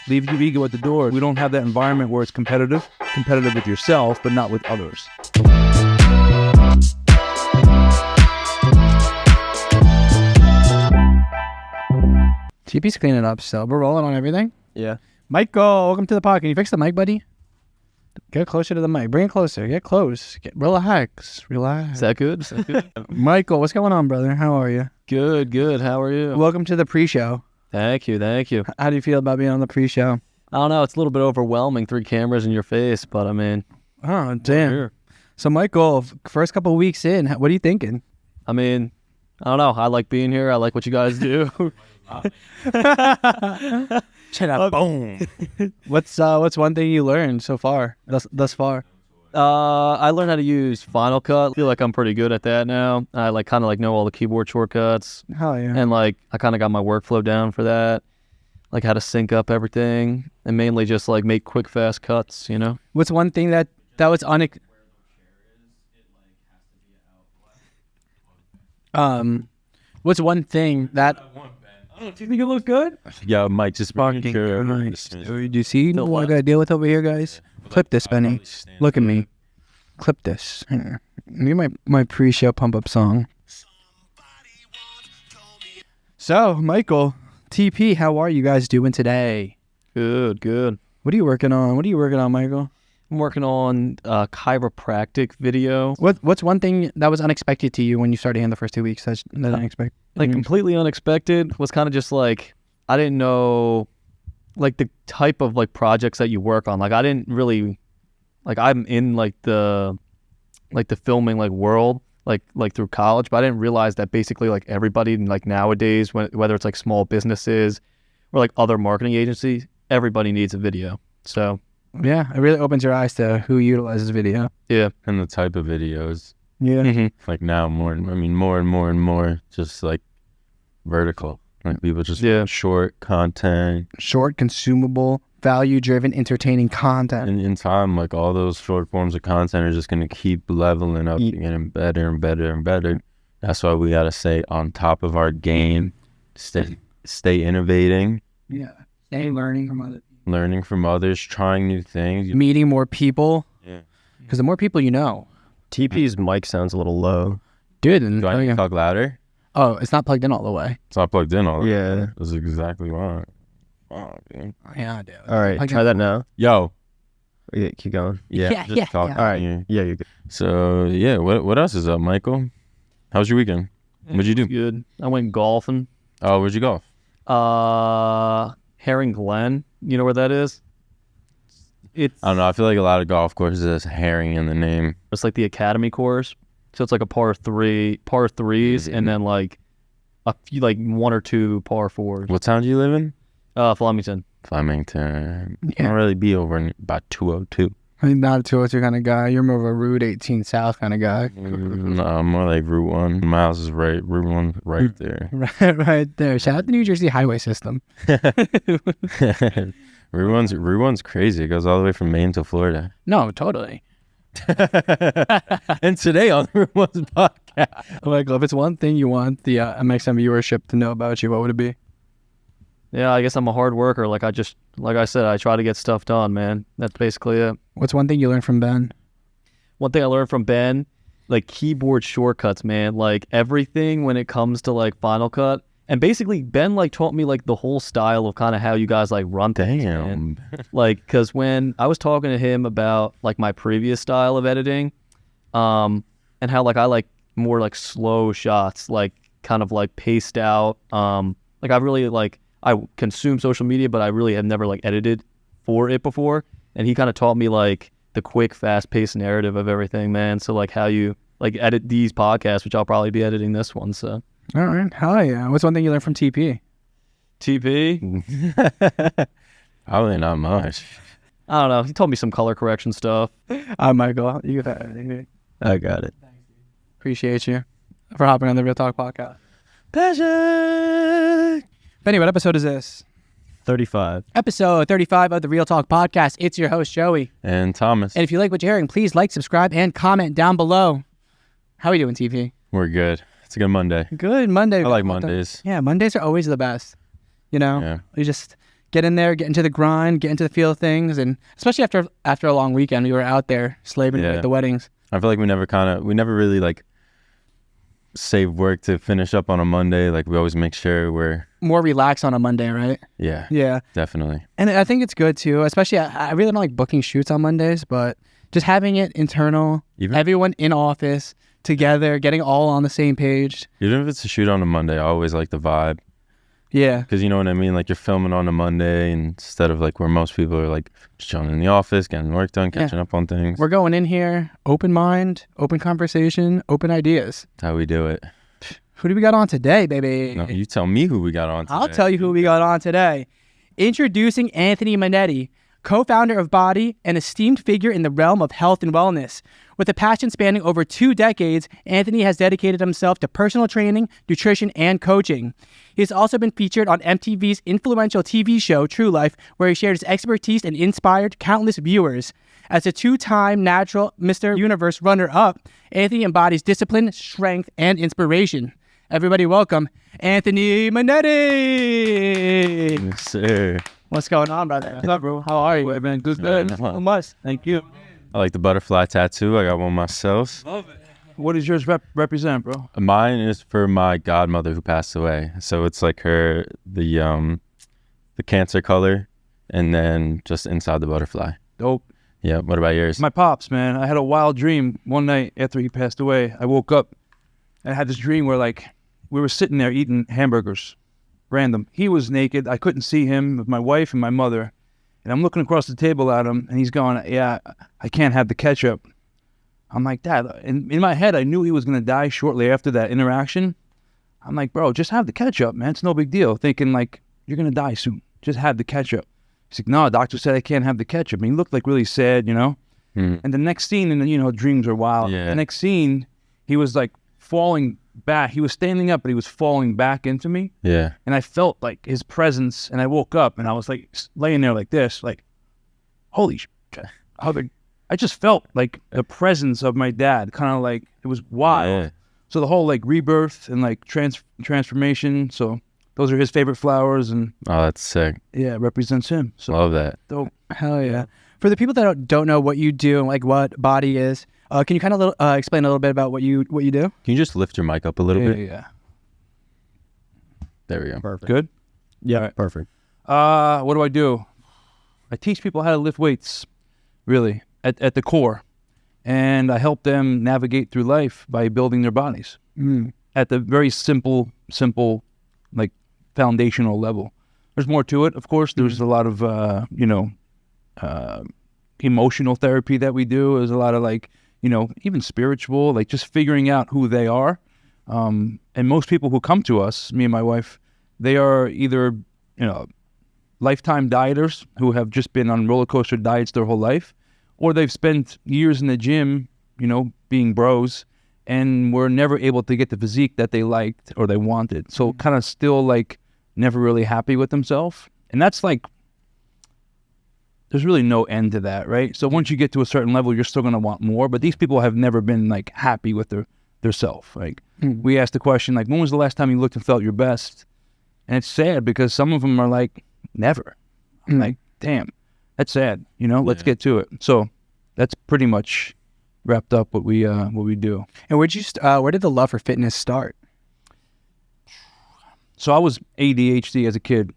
Leave your ego at the door. We don't have that environment where it's competitive with yourself, but not with others. TP's cleaning up, so we're rolling on everything. Yeah. Michael, welcome to the pod. Can you fix the mic, buddy? Get closer to the mic. Bring it closer. Get close. Relax. Is that good? Michael, what's going on, brother? How are you? Good. How are you? Welcome to the pre-show. Thank you. How do you feel about being on the pre-show? I don't know. It's a little bit overwhelming, 3 cameras in your face, but I mean. Oh, damn. Here. So, Michael, first couple of weeks in, what are you thinking? I mean, I don't know. I like being here. I like what you guys do. Shut up. Boom. What's one thing you learned so far, thus far? I learned how to use Final Cut. I feel like I'm pretty good at that now. I kind of know all the keyboard shortcuts. Hell yeah. And I kind of got my workflow down for that. Like how to sync up everything and mainly just make quick, fast cuts, you know? What's one thing that was what's one thing that... Do you think it looks good? Yeah, Mike, just making sure. Nice. Do you see what I gotta deal with over here, guys? Clip this, Benny. Look at me. Clip this. Here. Give my pre-show pump-up song. So, Michael, TP, how are you guys doing today? Good. What are you working on? Michael? I'm working on a chiropractic video. What's one thing that was unexpected to you when you started in the first 2 weeks that unexpected? Completely unexpected was kind of just I didn't know the type of projects that you work on. I didn't really I'm in the filming world through college, but I didn't realize that basically everybody nowadays, whether it's small businesses or other marketing agencies, everybody needs a video. So yeah, it really opens your eyes to who utilizes video. Yeah. And the type of videos. Yeah. Mm-hmm. Now more and more just vertical. People just short content. Short, consumable, value-driven, entertaining content. And in time, all those short forms of content are just going to keep leveling up and getting better and better and better. That's why we got to stay on top of our game, stay innovating. Yeah. Stay learning from others. Learning from others, trying new things. Meeting more people. Yeah. Because the more people you know. TP's mic sounds a little low. Dude. Do I need to talk louder? Oh, it's not plugged in all the way. It's not plugged in all the way. Yeah. That's exactly why. Wow, dude. Yeah, dude. All right, try that now. Yo. Yeah, keep going. Yeah. Talk. All right. Yeah, you're good. So, yeah, what else is up, Michael? How was your weekend? What'd you do? Good. I went golfing. Oh, where'd you golf? Herring Glen. You know where that is? I don't know. I feel like a lot of golf courses has herring in the name. It's the Academy course. So it's a par threes, Mm-hmm. and then a few 1 or 2 par 4s. What town do you live in? Flemington. Flemington. Yeah. Can't really be over in about 202. I'm not a 202 kind of guy. You're more of a Route 18 South kind of guy. No, I'm more like Route 1. My house is Route 1 right there. right there. Shout out the New Jersey highway system. Route 1's crazy. It goes all the way from Maine to Florida. No, totally. And today on Route 1's podcast. Michael, if it's one thing you want the MXM viewership to know about you, what would it be? Yeah, I guess I'm a hard worker. Like I said, I try to get stuff done, man. That's basically it. What's one thing you learned from Ben? One thing I learned from Ben, keyboard shortcuts, man. Everything when it comes to Final Cut. And basically Ben taught me the whole style of kind of how you guys run things. Damn. Because when I was talking to him about my previous style of editing, and how I like more slow shots, kind of paced out. I really I consume social media, but I really have never edited for it before. And he kind of taught me the quick, fast-paced narrative of everything, man. So how you edit these podcasts, which I'll probably be editing this one. So. All right, hell yeah. What's one thing you learned from TP? Probably not much. I don't know. He told me some color correction stuff. Michael, you got it. I got it. Appreciate you for hopping on the Real Talk podcast. Passion. Benny, what episode is this? 35. Episode 35 of the Real Talk podcast. It's your host, Joey. And Thomas. And if you like what you're hearing, please like, subscribe, and comment down below. How are you doing, TP? We're good. It's a good Monday. Good Monday. I like Mondays. Yeah, Mondays are always the best. You know, Yeah. you just get in there, get into the grind, get into the feel of things, and especially after a long weekend, we were out there slaving at the weddings. I feel like we never really like save work to finish up on a Monday. Like we always make sure we're more relaxed on a Monday, right? Yeah, definitely. And I think it's good too, especially I really don't like booking shoots on Mondays, but just having it internal, everyone in office together, getting all on the same page. Even if it's a shoot on a Monday, I always like the vibe. Yeah. Because you know what I mean? Like you're filming on a Monday instead of like where most people are like just chilling in the office, getting work done, catching up on things. We're going in here, open mind, open conversation, open ideas. That's how we do it. Who do we got on today, baby? No, you tell me who we got on today. I'll tell you who we got on today. Introducing Anthony Monetti, co-founder of Body, an esteemed figure in the realm of health and wellness. With a passion spanning over 2 decades, Anthony has dedicated himself to personal training, nutrition, and coaching. He has also been featured on MTV's influential TV show, True Life, where he shared his expertise and inspired countless viewers. As a 2-time natural Mr. Universe runner-up, Anthony embodies discipline, strength, and inspiration. Everybody welcome Anthony Monetti! Yes, sir. What's going on, brother? What's up, bro? How are you? Man, good. How much? Thank you. I like the butterfly tattoo. I got one myself. Love it. What does yours represent, bro? Mine is for my godmother who passed away. So it's like the cancer color, and then just inside the butterfly. Dope. Yeah. What about yours? My pops, man. I had a wild dream one night after he passed away. I woke up and I had this dream where like we were sitting there eating hamburgers, random. He was naked. I couldn't see him with my wife and my mother. And I'm looking across the table at him, and he's going, yeah, I can't have the ketchup. I'm like, Dad, in my head, I knew he was going to die shortly after that interaction. I'm like, bro, just have the ketchup, man. It's no big deal. Thinking like, you're going to die soon. Just have the ketchup. He's like, no, doctor said I can't have the ketchup. And he looked like really sad, you know? And the next scene, and you know, dreams are wild. Yeah. The next scene, he was like falling back. He was standing up, but he was falling back into me. Yeah. And I felt like his presence, and I woke up and I was like laying there like this, like, holy shit. I just felt like the presence of my dad, kind of like, it was wild. Yeah. So the whole like rebirth and like transformation. So those are his favorite flowers, and Oh, that's sick. yeah, it represents him. So Love that. dope. Hell yeah. For the people that don't know what you do and like what Body is, can you kind of explain a little bit about what you do? Can you just lift your mic up a little bit? Yeah. There we go. Perfect. Good. Yeah, All right. perfect. What do? I teach people how to lift weights, really, at the core. And I help them navigate through life by building their bodies at the very simple, like foundational level. There's more to it, of course. There's a lot of, emotional therapy that we do. There's a lot of like, even spiritual, like just figuring out who they are. And most people who come to us, me and my wife, they are either, lifetime dieters who have just been on roller coaster diets their whole life, or they've spent years in the gym, being bros, and were never able to get the physique that they liked or they wanted. So kind of still like never really happy with themselves. And that's like, there's really no end to that, right? So once you get to a certain level, you're still going to want more. But these people have never been like happy with their self. Like we asked the question, like, when was the last time you looked and felt your best? And it's sad because some of them are like, never. I'm like, damn, that's sad. Let's get to it. So that's pretty much wrapped up what we do. And where did the love for fitness start? So I was ADHD as a kid.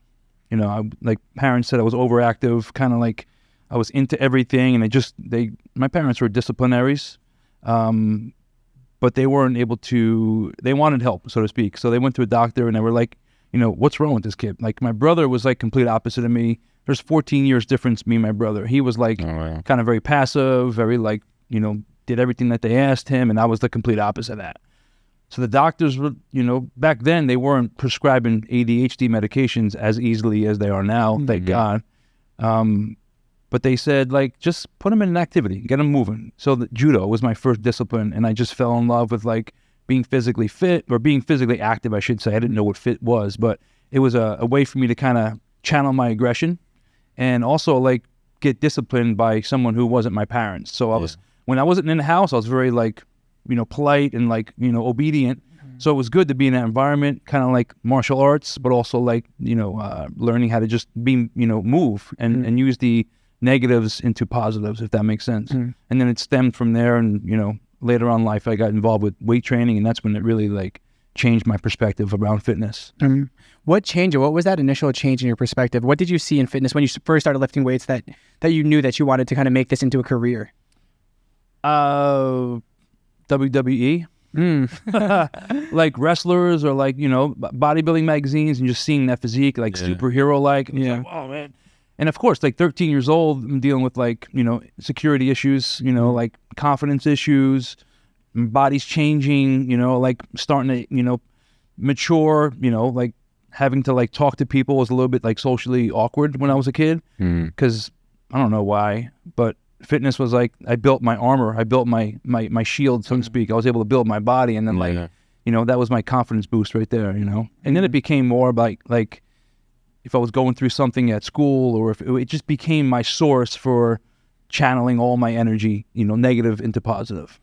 Like parents said I was overactive, kind of like I was into everything, and my parents were disciplinaries, but they weren't able to. They wanted help, so to speak. So they went to a doctor, and they were like, what's wrong with this kid? Like my brother was like complete opposite of me. There's 14 years difference, me and my brother. He was like kind of very passive, very like, did everything that they asked him, and I was the complete opposite of that. So the doctors were, back then they weren't prescribing ADHD medications as easily as they are now, thank God. But they said, like, just put them in an activity, get them moving. So the judo was my first discipline, and I just fell in love with like being physically fit, or being physically active, I should say. I didn't know what fit was, but it was a way for me to kind of channel my aggression and also like get disciplined by someone who wasn't my parents. So when I wasn't in the house, I was very like, polite and like, obedient. So it was good to be in that environment, kind of like martial arts, but also like, learning how to just be, move and use the negatives into positives, if that makes sense. And then it stemmed from there. And, later on in life, I got involved with weight training, and that's when it really like changed my perspective around fitness. What changed? What was that initial change in your perspective? What did you see in fitness when you first started lifting weights that you knew that you wanted to kind of make this into a career? WWE. Like wrestlers or like, bodybuilding magazines, and just seeing that physique, like superhero like. Like, oh man. And of course, like 13 years old, I'm dealing with like, security issues, like confidence issues, body's changing, like starting to, mature, like having to like talk to people was a little bit like socially awkward when I was a kid, because I don't know why, but fitness was like, I built my armor, I built my shield, so to speak. I was able to build my body, and then that was my confidence boost right there, and then it became more about like if I was going through something at school, or if it just became my source for channeling all my energy, negative into positive.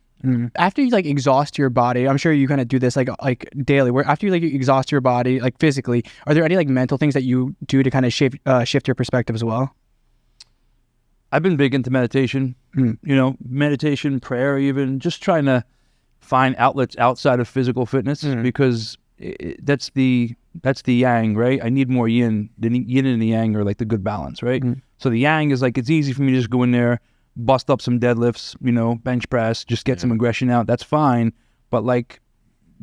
After you like exhaust your body, I'm sure you kind of do this like daily, where after you like exhaust your body like physically, are there any like mental things that you do to kind of shift your perspective as well? I've been big into meditation, meditation, prayer, even just trying to find outlets outside of physical fitness, because that's the yang, right? I need more yin. The yin and the yang are like the good balance, right? So the yang is like, it's easy for me to just go in there, bust up some deadlifts, bench press, just get some aggression out. That's fine. But like,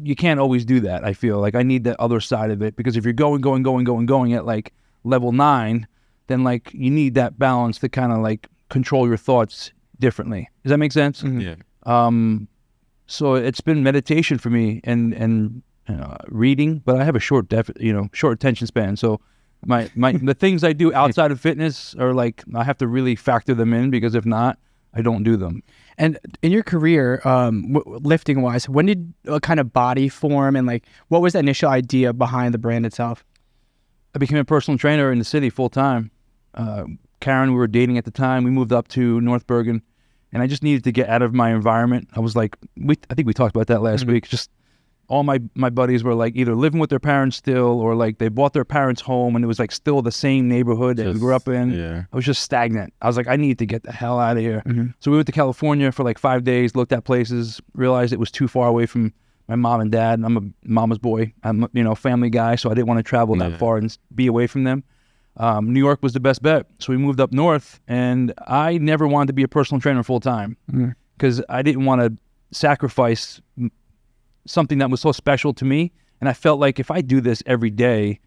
you can't always do that. I feel like I need the other side of it, because if you're going at like level 9, then like you need that balance to kind of like control your thoughts differently. Does that make sense? Yeah. So it's been meditation for me, and reading, but I have a short attention span. So my the things I do outside of fitness are like, I have to really factor them in, because if not, I don't do them. And in your career, lifting wise, when did a kind of body form, and like what was the initial idea behind the brand itself? I became a personal trainer in the city full time. Karen, we were dating at the time. We moved up to North Bergen, and I just needed to get out of my environment. I was like, I think we talked about that last week. Just all my buddies were like either living with their parents still, or like they bought their parents' home, and it was like still the same neighborhood that we grew up in. Yeah. I was just stagnant. I was like, I need to get the hell out of here. So we went to California for like 5 days, looked at places, realized it was too far away from my mom and dad. I'm a mama's boy. I'm a family guy, so I didn't want to travel that far and be away from them. New York was the best bet. So we moved up north, and I never wanted to be a personal trainer full time, because I didn't want to sacrifice something that was so special to me. And I felt like if I do this every day,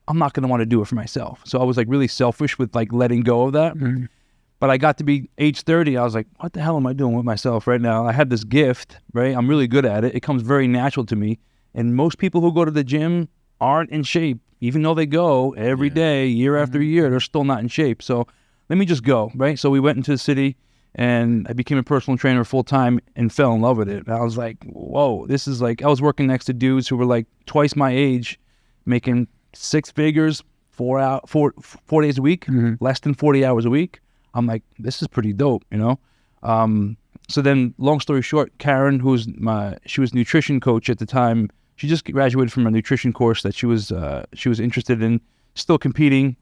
I'm not going to want to do it for myself. So I was like really selfish with like letting go of that. But I got to be age 30. I was like, what the hell am I doing with myself right now? I had this gift, right? I'm really good at it. It comes very natural to me. And most people who go to the gym aren't in shape. Even though they go every day, year after year, they're still not in shape. So let me just go, right? So we went into the city, and I became a personal trainer full time and fell in love with it. And I was like, whoa, this is like, I was working next to dudes who were like twice my age, making 6 figures, 4 days a week, less than 40 hours a week. I'm like, this is pretty dope, So then, long story short, Karen, she was nutrition coach at the time. She just graduated from a nutrition course that she was interested in, still competing.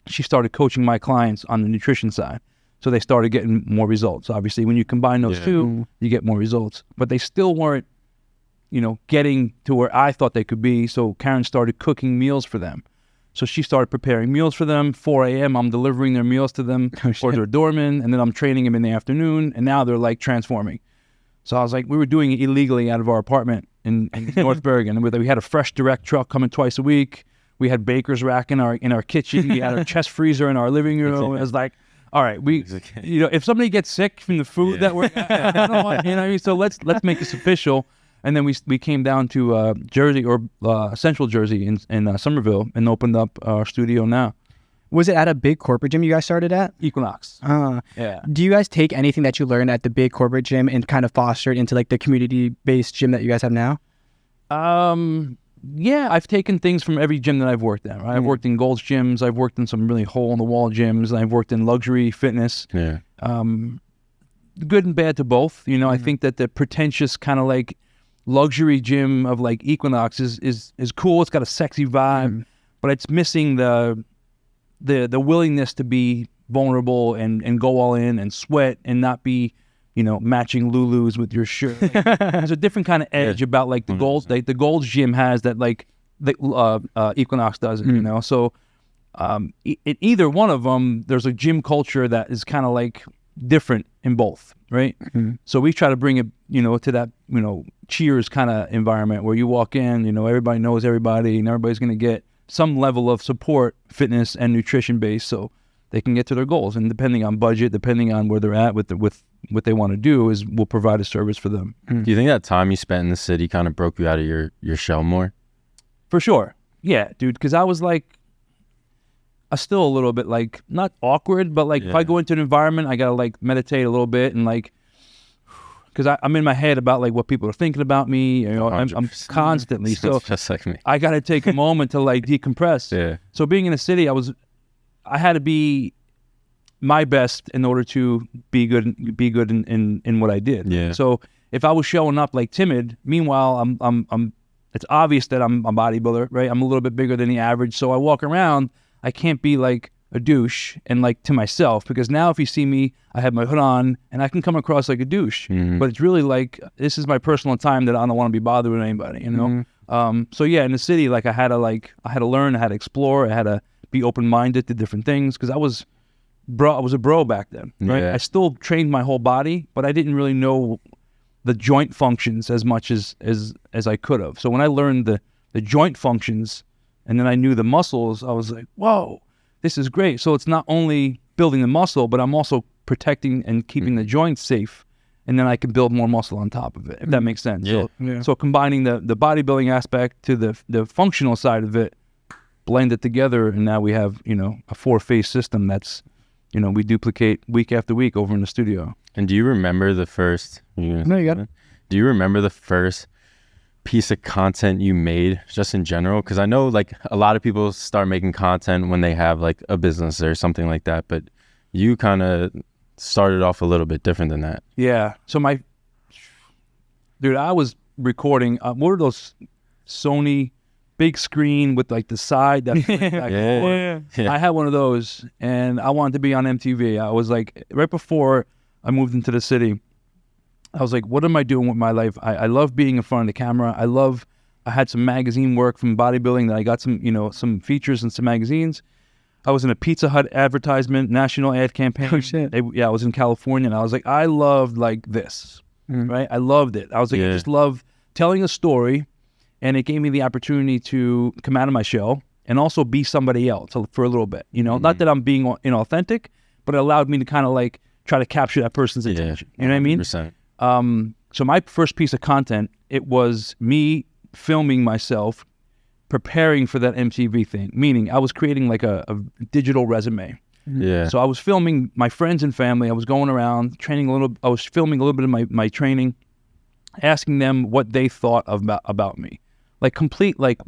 She started coaching my clients on the nutrition side. So they started getting more results. Obviously, when you combine those two, you get more results. But they still weren't, getting to where I thought they could be. So Karen started cooking meals for them. So she started preparing meals for them. 4 a.m., I'm delivering their meals to them or their doorman, and then I'm training them in the afternoon, and now they're like transforming. So I was like, we were doing it illegally out of our apartment in North Bergen. And we had a fresh direct truck coming twice a week. We had baker's rack in our kitchen. We had our chest freezer in our living room. It was like, all right, if somebody gets sick from the food that we're, I don't want, so let's make this official. And then we came down to Jersey, or Central Jersey in Somerville, and opened up our studio now. Was it at a big corporate gym you guys started at? Equinox. Yeah. Do you guys take anything that you learned at the big corporate gym and kind of foster it into like the community-based gym that you guys have now? Yeah, I've taken things from every gym that I've worked at. Right? I've worked in Gold's gyms. I've worked in some really hole-in-the-wall gyms. And I've worked in luxury fitness. Yeah. Good and bad to both. I think that the pretentious kind of like luxury gym of like Equinox is cool. It's got a sexy vibe, but it's missing the willingness to be vulnerable and go all in and sweat and not be, matching Lulus with your shirt. Like, there's a different kind of edge about like the Gold's. The Gold's gym has that like the Equinox doesn't. So in either one of them, there's a gym culture that is kind of like different in both, right? So we try to bring it, to that, cheers kind of environment where you walk in, everybody knows everybody and everybody's going to get some level of support, fitness and nutrition based, so they can get to their goals. And depending on budget, depending on where they're at with what they want to do, we'll provide a service for them. Do you think that time you spent in the city kind of broke you out of your shell more? For sure. Yeah, dude, because I was like, I still a little bit like, not awkward, but like if I go into an environment, I got to like meditate a little bit and like, because I'm in my head about like what people are thinking about me. I'm constantly. So just like me. I got to take a moment to like decompress. Yeah. So being in the city, I had to be my best in order to be good in what I did. Yeah. So if I was showing up like timid, meanwhile I'm it's obvious that I'm a bodybuilder, right? I'm a little bit bigger than the average. So I walk around, I can't be like a douche and like to myself, because now if you see me, I have my hood on and I can come across like a douche, but it's really like, this is my personal time that I don't want to be bothered with anybody, So yeah, in the city, like I had to learn, I had to explore, I had to be open-minded to different things, because I was a bro back then, right? Yeah. I still trained my whole body, but I didn't really know the joint functions as much as I could have. So when I learned the joint functions and then I knew the muscles, I was like, whoa, this is great. So it's not only building the muscle, but I'm also protecting and keeping the joints safe, and then I can build more muscle on top of it, if that makes sense. Yeah. So combining the bodybuilding aspect to the functional side of it, blend it together, and now we have, a 4-phase system that's, we duplicate week after week over in the studio. And do you remember the first? No, you got it. Do you remember the first piece of content you made, just in general? Because I know like a lot of people start making content when they have like a business or something like that, but you kind of started off a little bit different than that. Yeah. So I was recording. What are those Sony big screen with like the side that Yeah. I had one of those, and I wanted to be on MTV. I was like, right before I moved into the city, I was like, what am I doing with my life? I love being in front of the camera. I had some magazine work from bodybuilding that I got some features in some magazines. I was in a Pizza Hut advertisement, national ad campaign. Oh, shit. I was in California, and I was like, I loved like this, right? I loved it. I was like, I just love telling a story, and it gave me the opportunity to come out of my shell and also be somebody else for a little bit, Not that I'm being inauthentic, but it allowed me to kind of like try to capture that person's attention. You know what I mean? 100%. So my first piece of content, it was me filming myself preparing for that MTV thing, meaning I was creating like a digital resume. Yeah. So I was filming my friends and family. I was going around I was filming a little bit of my training, asking them what they thought about me. Like complete, like,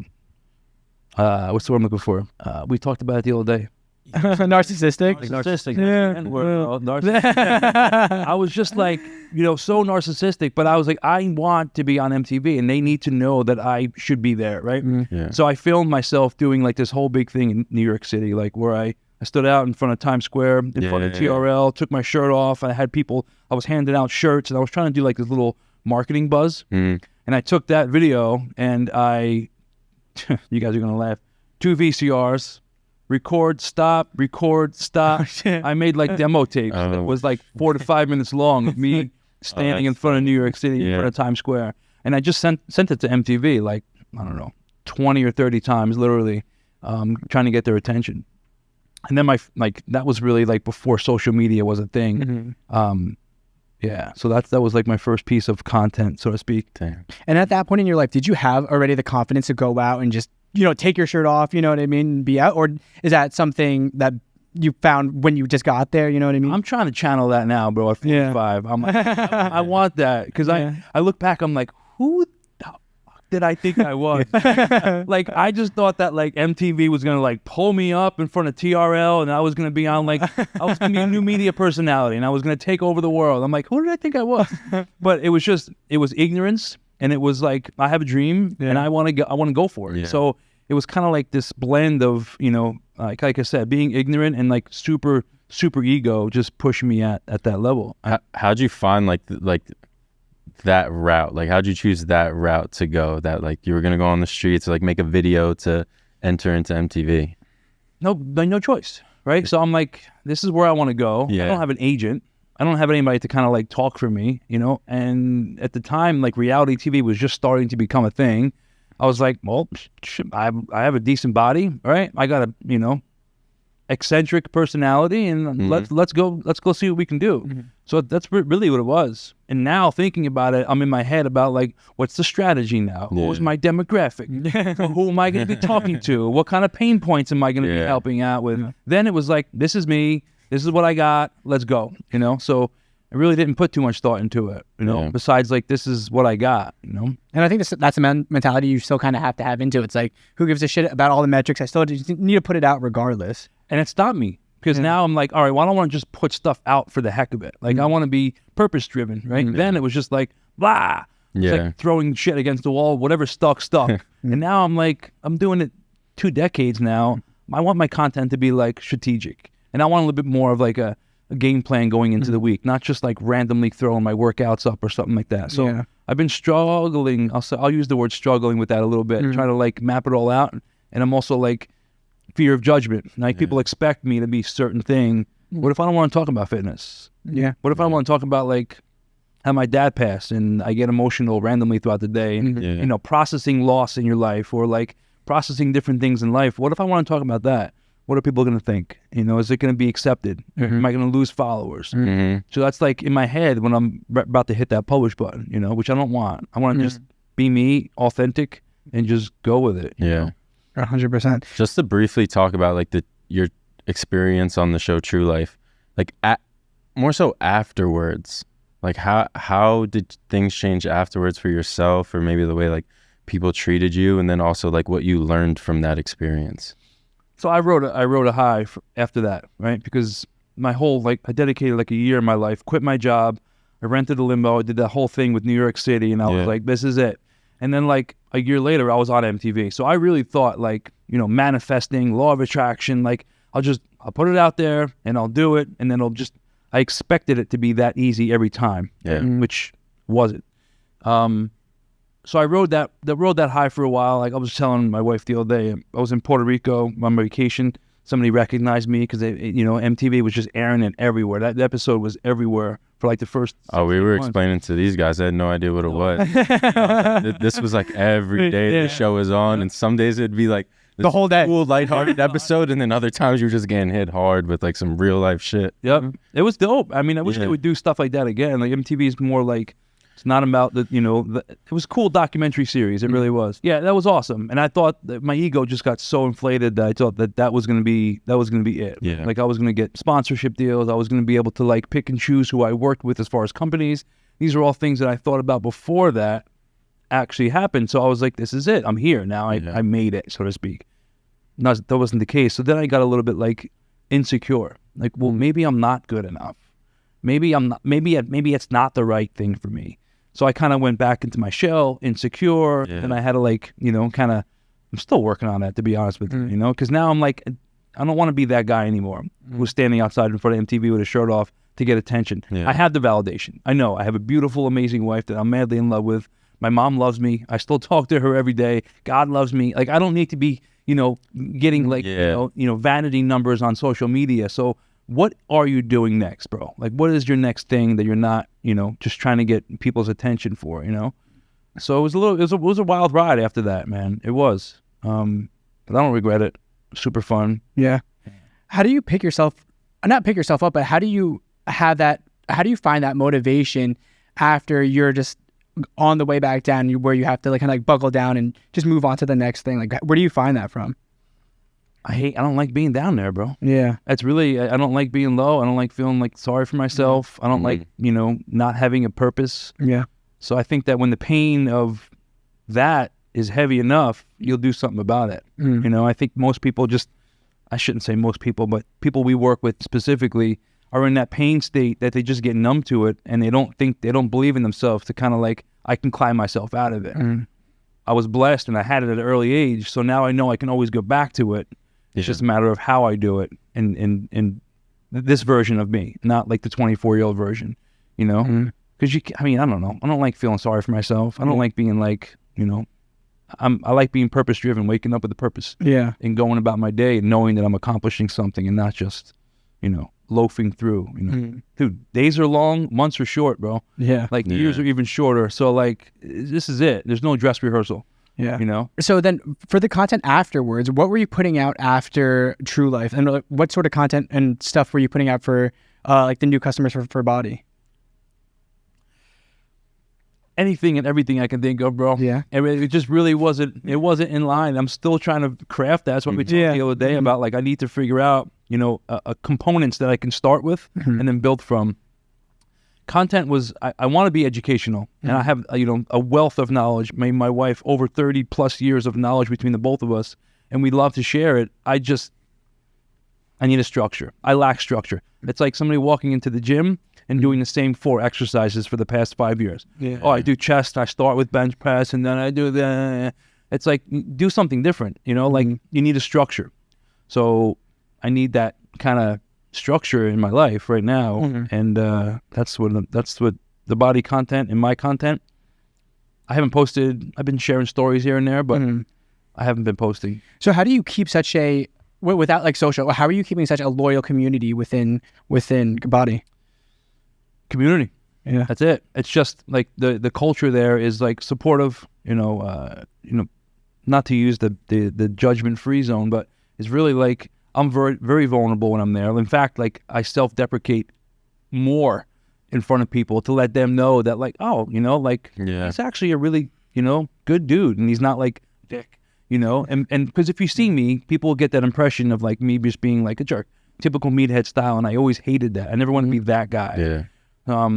what's the word I'm looking for? We talked about it the other day. Narcissistic. Narcissistic. Yeah. Narcissistic. I was just like, so narcissistic, but I was like, I want to be on MTV and they need to know that I should be there, right? Yeah. So I filmed myself doing like this whole big thing in New York City, like where I stood out in front of Times Square, in front of TRL, took my shirt off. I had people, I was handing out shirts, and I was trying to do like this little marketing buzz. And I took that video and you guys are going to laugh, 2 VCRs, record, stop. I made like demo tapes that was like 4 to 5 minutes long of me standing in front of New York City, in front of Times Square. And I just sent it to MTV like, I don't know, 20 or 30 times, literally, trying to get their attention. And then that was really like before social media was a thing. So that was like my first piece of content, so to speak. Damn. And at that point in your life, did you have already the confidence to go out and just, take your shirt off, you know what I mean, be out? Or is that something that you found when you just got there, you know what I mean? I'm trying to channel that now, bro, at 45. I'm like, I want that, because I look back, I'm like, who the fuck did I think I was? Like, I just thought that like MTV was going to like pull me up in front of TRL, and I was going to be on like, I was going to be a new media personality, and I was going to take over the world. I'm like, who did I think I was? But it was ignorance. and it was like I have a dream and I want to go for it. Yeah. So it was kind of like this blend of, you know, like I said, being ignorant and like super ego just pushing me at that level. How'd you find like that route? Like, how'd you choose that route to go? That like you were gonna go on the streets, like make a video to enter into MTV? No choice, right? So I'm like, this is where I want to go. Yeah. I don't have an agent. I don't have anybody to kind of like talk for me, you know? And at the time, like reality TV was just starting to become a thing. I was like, well, I have a decent body, right? I got a, you know, eccentric personality, and let's go see what we can do. So that's really what it was. And now thinking about it, I'm in my head about like, what's the strategy now? Who's my demographic? Who am I going to be talking to? What kind of pain points am I going to be helping out with? Then it was like, this is me. This is what I got. Let's go. You know, so I really didn't put too much thought into it, you know, besides like, this is what I got, you know? And I think that's a mentality you still kind of have to have into it. It's like, who gives a shit about all the metrics? I still just need to put it out regardless. And it stopped me because now I'm like, all right, well, I don't want to just put stuff out for the heck of it. Like, I want to be purpose driven, right? Then it was just like, blah. It's like throwing shit against the wall, whatever stuck. And now I'm like, I'm doing it 2 decades now. I want my content to be like strategic. And I want a little bit more of like a game plan going into the week, not just like randomly throwing my workouts up or something like that. So I've been struggling. I'll use the word struggling with that a little bit, trying to like map it all out. And I'm also like fear of judgment. Like people expect me to be a certain thing. What if I don't want to talk about fitness? Yeah. What if I want to talk about like how my dad passed and I get emotional randomly throughout the day and, you know, processing loss in your life or like processing different things in life. What if I want to talk about that? What are people going to think? You know, is it going to be accepted? Am I going to lose followers? So that's like in my head when I'm about to hit that publish button, you know, which I don't want. I want to just be me, authentic, and just go with it. Yeah. 100%. Just to briefly talk about like your experience on the show True Life, like more so afterwards, like how did things change afterwards for yourself, or maybe the way like people treated you, and then also like what you learned from that experience? So I wrote a high after that, right? Because my whole, like, I dedicated like a year of my life, quit my job, I rented a limo, I did that whole thing with New York City, and I was like, this is it. And then like a year later, I was on MTV. So I really thought like, you know, manifesting, law of attraction, like I'll put it out there and I'll do it, and then I expected it to be that easy every time, which wasn't. So I rode that high for a while. Like I was telling my wife the other day, I was in Puerto Rico on vacation. Somebody recognized me because you know, MTV was just airing it everywhere. That episode was everywhere for like the first. Oh, we were months. explaining to these guys. I had no idea what it was. This was like every day the show was on, and some days it'd be like The whole day. cool, lighthearted episode, and then other times you were just getting hit hard with like some real life shit. Yep, it was dope. I mean, I wish they would do stuff like that again. Like MTV is more like. It's not about the, you know, it was a cool documentary series. It really was. Yeah, that was awesome. And I thought that my ego just got so inflated that I thought that was going to be it. Yeah. Like I was going to get sponsorship deals. I was going to be able to like pick and choose who I worked with as far as companies. These are all things that I thought about before that actually happened. So I was like, this is it. I'm here now. I made it, so to speak. No, that wasn't the case. So then I got a little bit like insecure. Like, well, maybe I'm not good enough. Maybe I'm not. Maybe it's not the right thing for me. So I kind of went back into my shell, insecure, and I had to like, you know, kind of, I'm still working on that, to be honest with you, you know, because now I'm like, I don't want to be that guy anymore who's standing outside in front of MTV with a shirt off to get attention. I have the validation. I know I have a beautiful, amazing wife that I'm madly in love with. My mom loves me. I still talk to her every day. God loves me. Like, I don't need to be, you know, getting like, you know, vanity numbers on social media. So what are you doing next, bro? Like, what is your next thing that you're not, you know, just trying to get people's attention for, you know? So it was a wild ride after that, man. It was. But I don't regret it. Super fun. Yeah. How do you not pick yourself up, but how do you find that motivation after you're just on the way back down, where you have to like kind of like buckle down and just move on to the next thing? Like, where do you find that from? I don't like being down there, bro. Yeah. That's really, I don't like being low. I don't like feeling like sorry for myself. I don't like, you know, not having a purpose. Yeah. So I think that when the pain of that is heavy enough, you'll do something about it. You know, I think most people I shouldn't say most people, but people we work with specifically are in that pain state that they just get numb to it, and they don't believe in themselves to kind of like I can climb myself out of it. I was blessed and I had it at an early age, so now I know I can always go back to it. It's just a matter of how I do it in this version of me, not like the 24-year-old version, you know? Because I don't know. I don't like feeling sorry for myself. I don't like being like, you know, I like being purpose driven, waking up with a purpose. Yeah. And going about my day knowing that I'm accomplishing something and not just, you know, loafing through, you know. Dude, days are long, months are short, bro. Yeah. Like years are even shorter. So like this is it. There's no dress rehearsal. Yeah. You know? So then for the content afterwards, what were you putting out after True Life? And like, what sort of content and stuff were you putting out for like the new customers for Body? Anything and everything I can think of, bro. Yeah. And it just really wasn't in line. I'm still trying to craft that. That's what we talked the other day about. Like I need to figure out, you know, components that I can start with and then build from. Content was, I want to be educational, and I have, you know, a wealth of knowledge. My wife, over 30 plus years of knowledge between the both of us, and we love to share it. I need a structure. I lack structure. It's like somebody walking into the gym and doing the same 4 exercises for the past 5 years. Yeah. Oh, I do chest, I start with bench press, and then I do the, it's like, do something different, you know, like you need a structure. So I need that kind of structure in my life right now. And that's what the Body content and my content. I haven't posted, I've been sharing stories here and there, but I haven't been posting. So how do you keep such a, without like social, how are you keeping such a loyal community within Body? Community. Yeah. That's it. It's just like the culture there is like supportive, you know, not to use the judgment-free zone, but it's really like I'm very, very vulnerable when I'm there. In fact, like I self-deprecate more in front of people to let them know that like, oh, you know, like he's actually a really, you know, good dude, and he's not like dick, you know, and because if you see me, people will get that impression of like me just being like a jerk, typical meathead style, and I always hated that. I never want to be that guy. Yeah.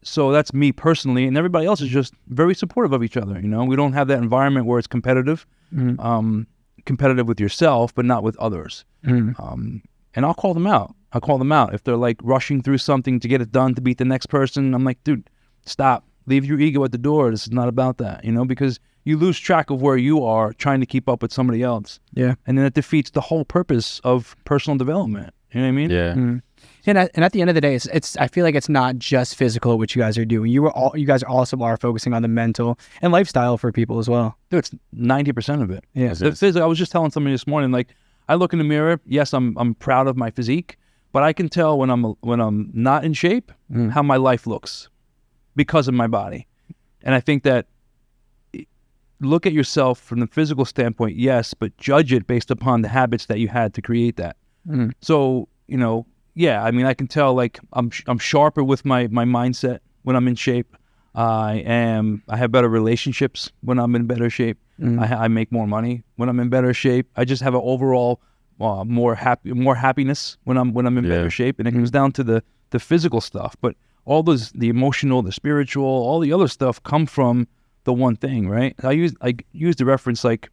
So that's me personally, and everybody else is just very supportive of each other. You know, we don't have that environment where it's competitive, competitive with yourself, but not with others. And I'll call them out. If they're like rushing through something to get it done to beat the next person. I'm like, dude, stop. Leave your ego at the door. This is not about that, you know, because you lose track of where you are trying to keep up with somebody else. Yeah. And then it defeats the whole purpose of personal development. You know what I mean? Yeah. And at the end of the day, it's I feel like it's not just physical what you guys are doing. You guys also are focusing on the mental and lifestyle for people as well. Dude, it's 90% of it. Yeah. I was just telling somebody this morning, like I look in the mirror. Yes, I'm proud of my physique, but I can tell when I'm not in shape how my life looks because of my body. And I think that look at yourself from the physical standpoint, yes, but judge it based upon the habits that you had to create that. So, you know, yeah, I mean, I can tell like I'm sharper with my mindset when I'm in shape. I have better relationships when I'm in better shape. I make more money when I'm in better shape. I just have an overall more happiness when I'm in better shape, and it comes down to the physical stuff. But all those, the emotional, the spiritual, all the other stuff come from the one thing, right? I use the reference like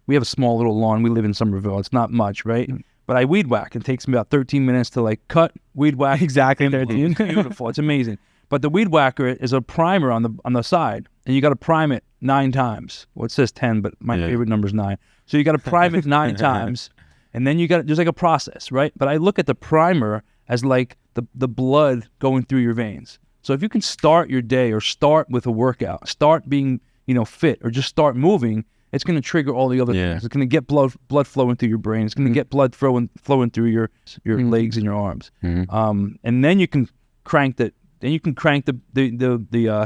we have a small little lawn. We live in Somerville. It's not much, right? But I weed whack. It takes me about 13 minutes to like cut, weed whack. Exactly. It's beautiful. It's amazing. But the weed whacker is a primer on the side, and you got to prime it 9 times. Well, it says 10, but my favorite number is 9. So you got to prime it 9 times, and then there's like a process, right? But I look at the primer as like the blood going through your veins. So if you can start your day or start with a workout, start being, you know, fit, or just start moving, it's going to trigger all the other things. It's going to get blood flowing through your brain. It's going to get blood flowing through your legs and your arms. And then you can crank the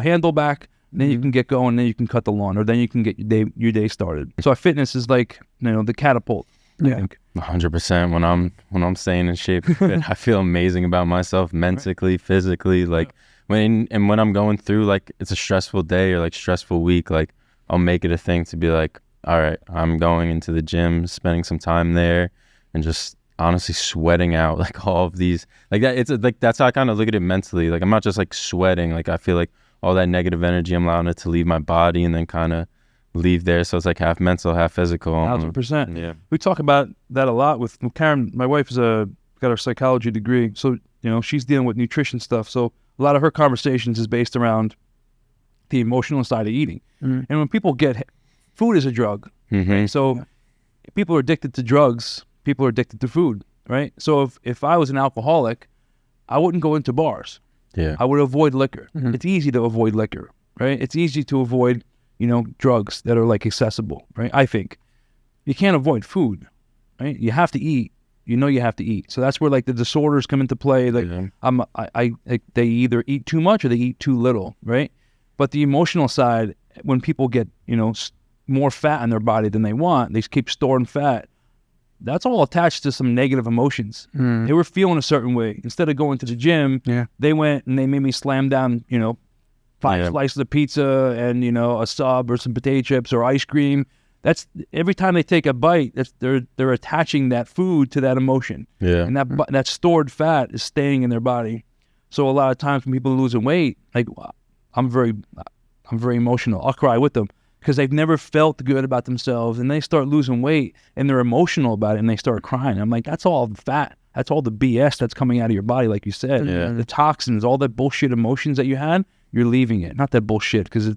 handle back. And then you can get going. And then you can cut the lawn, or then you can get your day started. So our fitness is like, you know, the catapult. I think 100%. When I'm staying in shape, I feel amazing about myself mentally, physically. Like when I'm going through like it's a stressful day or like stressful week, like I'll make it a thing to be like, all right, I'm going into the gym, spending some time there, and just honestly sweating out like all of these like that. It's like that's how I kind of look at it mentally. Like I'm not just like sweating. Like I feel like all that negative energy, I'm allowing it to leave my body and then kind of leave there. So it's like half mental, half physical. 1,000%. Yeah. We talk about that a lot with Karen. My wife got her psychology degree, so you know she's dealing with nutrition stuff. So a lot of her conversations is based around the emotional side of eating. And when people get food is a drug, Mm-hmm. so if people are addicted to drugs, people are addicted to food, right? So if I was an alcoholic, I wouldn't go into bars. Yeah. I would avoid liquor. It's easy to avoid liquor, right? It's easy to avoid, drugs that are like accessible, right? I think you can't avoid food, right? You have to eat. You have to eat. So that's where like the disorders come into play. Like they either eat too much or they eat too little, right? But the emotional side, when people get, more fat in their body than they want, they keep storing fat. That's all attached to some negative emotions. They were feeling a certain way. Instead of going to the gym, they went and they made me slam down, 5 slices of pizza and, a sub or some potato chips or ice cream. That's every time they take a bite, they're attaching that food to that emotion. Yeah. And that stored fat is staying in their body. So a lot of times when people are losing weight, like I'm very emotional. I'll cry with them because they've never felt good about themselves, and they start losing weight and they're emotional about it and they start crying. I'm like, that's all fat. That's all the BS that's coming out of your body, like you said. Yeah. The toxins, all that bullshit emotions that you had, you're leaving it. Not that bullshit, because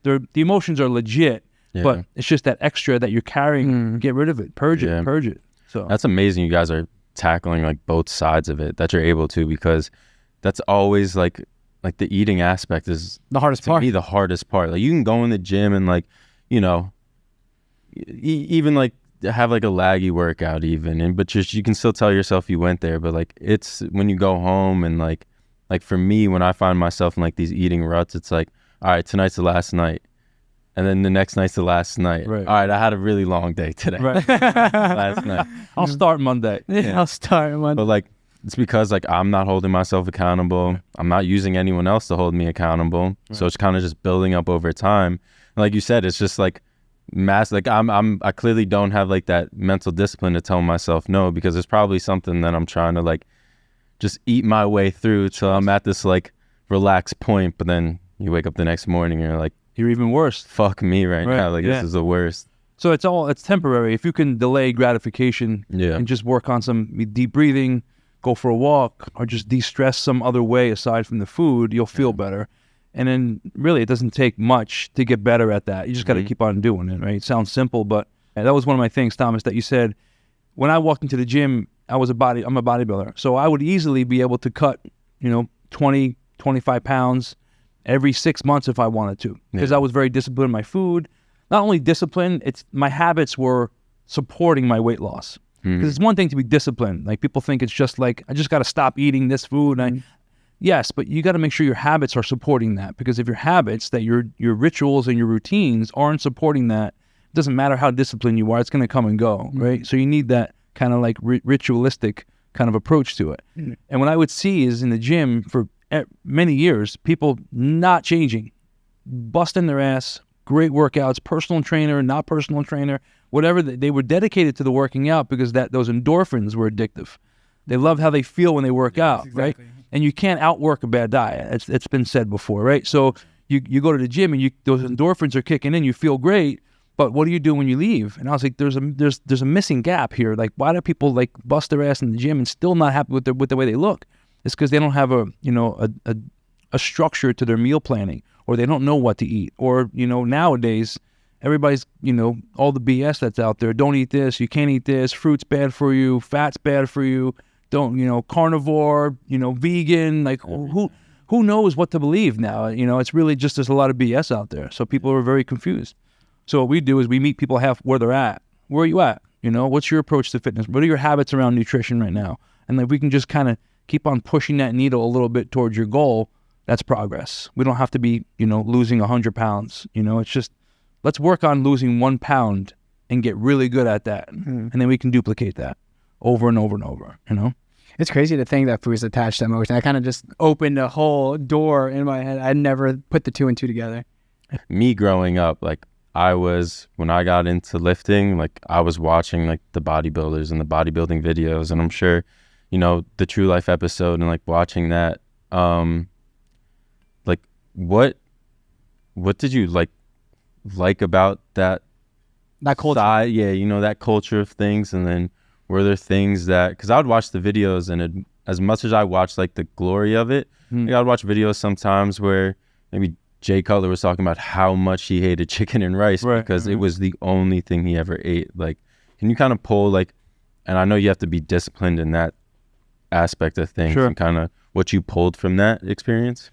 the emotions are legit, but it's just that extra that you're carrying. Get rid of it. Purge it. So that's amazing. You guys are tackling like both sides of it, that you're able to, because that's always like the eating aspect is The hardest to part. me the hardest part. Like you can go in the gym and like, even like have like a laggy workout even, but just you can still tell yourself you went there. But like it's when you go home and like for me, when I find myself in like these eating ruts, it's like, all right, tonight's the last night. And then the next night's the last night. Right. All right, I had a really long day today. right. Last night. I'll start Monday. I'll start one. But like it's because like I'm not holding myself accountable. I'm not using anyone else to hold me accountable. So it's kind of just building up over time. And like you said, it's just like mass. Like I clearly don't have like that mental discipline to tell myself no, because there's probably something that I'm trying to like just eat my way through till I'm at this like relaxed point. But then you wake up the next morning and you're like, You're even worse. fuck me right now. Like this is the worst. So it's temporary. If you can delay gratification and just work on some deep breathing, go for a walk, or just de-stress some other way aside from the food, you'll feel better. And then really it doesn't take much to get better at that. You just got to keep on doing it, right? It sounds simple, but that was one of my things, Thomas, that you said. When I walked into the gym, I'm a bodybuilder. So I would easily be able to cut, 20, 25 pounds every 6 months if I wanted to, because I was very disciplined in my food. Not only disciplined, my habits were supporting my weight loss. Because it's one thing to be disciplined. Like people think it's just like, I just got to stop eating this food. Yes, but you got to make sure your habits are supporting that, because if your habits, that your rituals and your routines aren't supporting that, it doesn't matter how disciplined you are, it's going to come and go, right? So you need that kind of like ritualistic kind of approach to it. And what I would see is in the gym for many years, people not changing, busting their ass, great workouts, personal trainer, not personal trainer, whatever. They were dedicated to the working out because those endorphins were addictive. They love how they feel when they work out, right? And you can't outwork a bad diet. It's been said before, right? So you go to the gym and those endorphins are kicking in, you feel great, but what do you do when you leave? And I was like, there's a missing gap here. Like, why do people like bust their ass in the gym and still not happy with the way they look? It's because they don't have a structure to their meal planning, or they don't know what to eat, or nowadays everybody's all the BS that's out there. Don't eat this. You can't eat this. Fruit's bad for you. Fat's bad for you. Don't carnivore. Vegan. Like who knows what to believe now? It's really just there's a lot of BS out there. So people are very confused. So what we do is we meet people where they're at. Where are you at? What's your approach to fitness? What are your habits around nutrition right now? And like we can just kind of keep on pushing that needle a little bit towards your goal. That's progress. We don't have to be, losing 100 pounds. It's just, let's work on losing 1 pound and get really good at that. And then we can duplicate that over and over and over, It's crazy to think that food is attached to emotion. I kind of just opened a whole door in my head. I never put the 2 and 2 together. Me growing up, like when I got into lifting, like I was watching like the bodybuilders and the bodybuilding videos, and I'm sure, the True Life episode, and like watching that, like what did you like about that culture? side? Yeah, that culture of things. And then were there things that, because I would watch the videos, and as much as I watched like the glory of it, like, I would watch videos sometimes where maybe Jay Cutler was talking about how much he hated chicken and rice Right. because it was the only thing he ever ate. Like, can you kind of pull like, and I know you have to be disciplined in that aspect of things, Sure. and kind of what you pulled from that experience?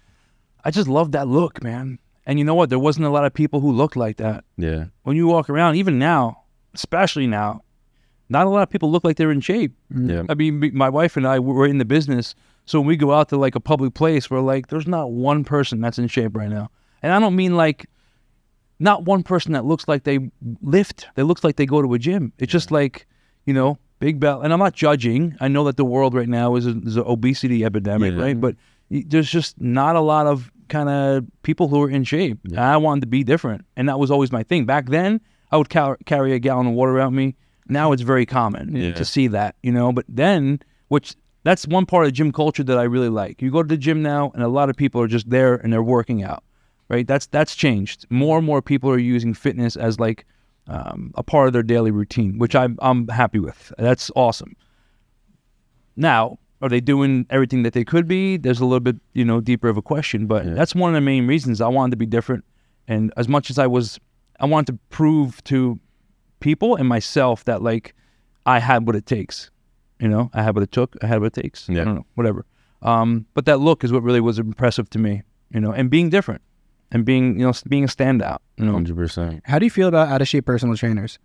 I just love that look, man. And you know what? There wasn't a lot of people who looked like that. Yeah. When you walk around, even now, especially now, not a lot of people look like they're in shape. Yeah. I mean, my wife and I, we're in the business. So when we go out to like a public place, we're like, there's not one person that's in shape right now. And I don't mean like, not one person that looks like they lift. That looks like they go to a gym. It's just like, you know, big bell. And I'm not judging. I know that the world right now is an obesity epidemic, Yeah. right? But there's just not a lot of kind of people who are in shape. Yeah. And I wanted to be different. And that was always my thing. Back then, I would carry a gallon of water around me. Now it's very common Yeah. to see that, you know. But then, that's one part of gym culture that I really like. You go to the gym now, and a lot of people are just there and they're working out, right? That's changed. More and more people are using fitness as like a part of their daily routine, which I'm happy with. That's awesome. Now, are they doing everything that they could be? There's a little bit, you know, deeper of a question, but that's one of the main reasons I wanted to be different. And as much as I wanted to prove to people and myself that like I had what it takes, you know, I had what it took, I had what it takes. Yeah. I don't know, whatever. But that look is what really was impressive to me, you know, and being different and being, you know, being a standout, you know. 100%. How do you feel about out of shape personal trainers?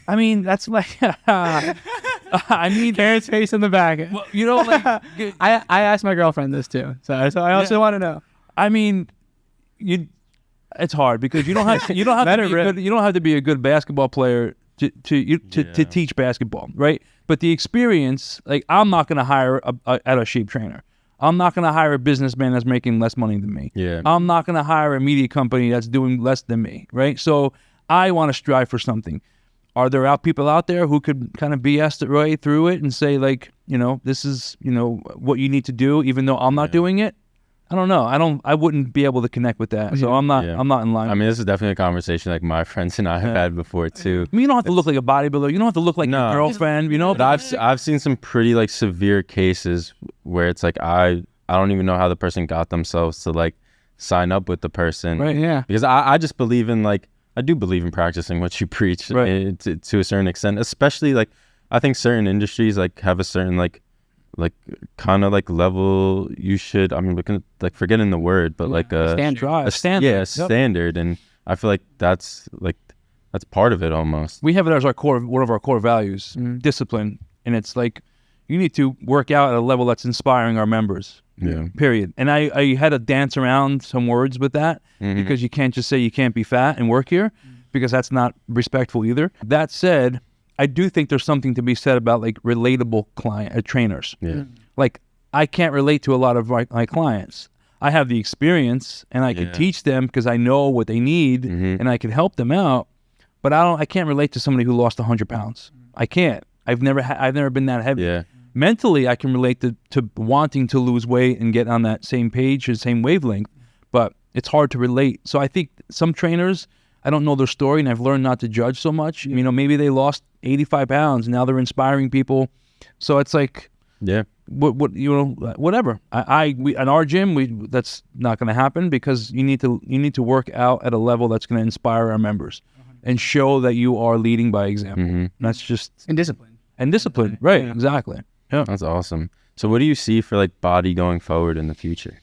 I mean, that's like, I mean, Karen's face in the back. well, you know, like, I asked my girlfriend this too, so I also want to know. I mean, it's hard because you don't have to be you don't have to be a good basketball player to teach basketball, right? But the experience, like, I'm not going to hire a out of shape trainer. I'm not going to hire a businessman that's making less money than me. Yeah. I'm not going to hire a media company that's doing less than me, right? So I want to strive for something. Are there people out there who could kind of BS it right through it and say, like, you know, this is, you know, what you need to do, even though I'm not doing it? I don't know. I wouldn't be able to connect with that. So I'm not in line. I mean, this is definitely a conversation like my friends and I have had before too. I mean, you don't have to look like a bodybuilder. You don't have to look like No. your girlfriend, you know? But I've seen some pretty like severe cases where it's like I don't even know how the person got themselves to like sign up with the person. Right. Yeah. Because I just believe in like, I do believe in practicing what you preach, Right. to a certain extent, especially like I think certain industries like have a certain like kind of like level you should, I mean, looking like forgetting the word, but like a standard. Yeah, a Yep. standard. And I feel like that's part of it almost. We have it as one of our core values, discipline. And it's like, you need to work out at a level that's inspiring our members. Yeah. Period. And I had to dance around some words with that because you can't just say you can't be fat and work here because that's not respectful either. That said, I do think there's something to be said about like relatable trainers. Yeah. Like, I can't relate to a lot of my clients. I have the experience and I can teach them because I know what they need and I can help them out. But I can't relate to somebody who lost 100 pounds. I can't. I've never been that heavy. Yeah. Mentally, I can relate to wanting to lose weight and get on that same page or same wavelength, but it's hard to relate. So I think some trainers, I don't know their story, and I've learned not to judge so much. You know, maybe they lost 85 pounds, now they're inspiring people. So it's like, Yeah. what you know, whatever. We in our gym, that's not going to happen because you need to work out at a level that's going to inspire our members and show that you are leading by example. That's just And discipline. right? Yeah. Exactly. Yeah. That's awesome. So what do you see for like body going forward in the future?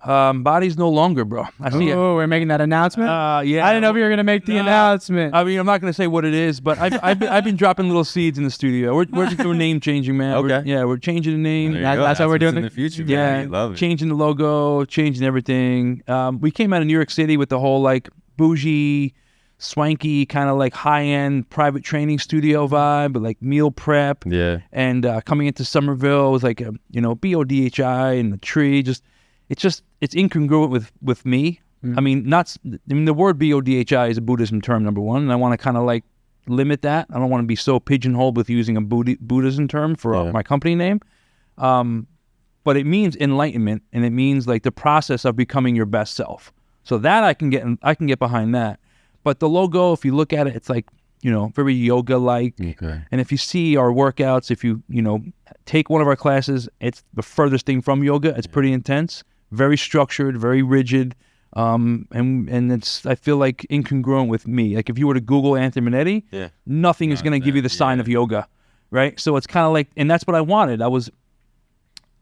Body's no longer, bro. I see it. Oh, we're making that announcement? Yeah. I didn't know if you were going to make the announcement. I mean, I'm not going to say what it is, but I've been dropping little seeds in the studio. We're just doing name changing, man. Okay. We're changing the name. There you go. That's what we're what's doing in the future. Yeah, Man. Love it. changing the logo, changing everything. We came out of New York City with the whole like bougie, swanky kind of like high-end private training studio vibe, but like meal prep. Yeah. And coming into Somerville was like a, you know, BODHI and the tree. It's incongruent with me. I mean, the word BODHI is a Buddhism term, number one, and I want to kind of like limit that. I don't want to be so pigeonholed with using a Buddhism term for my company name. But it means enlightenment, and it means like the process of becoming your best self. So that I can get behind that. But the logo, if you look at it, it's like, you know, very yoga-like. Okay. And if you see our workouts, if you take one of our classes, it's the furthest thing from yoga. It's pretty intense, very structured, very rigid. And it's, I feel like, incongruent with me. Like if you were to Google Anthony Monetti, Yeah. nothing is going to give you the sign of yoga, right? So it's kind of like, and that's what I wanted. I was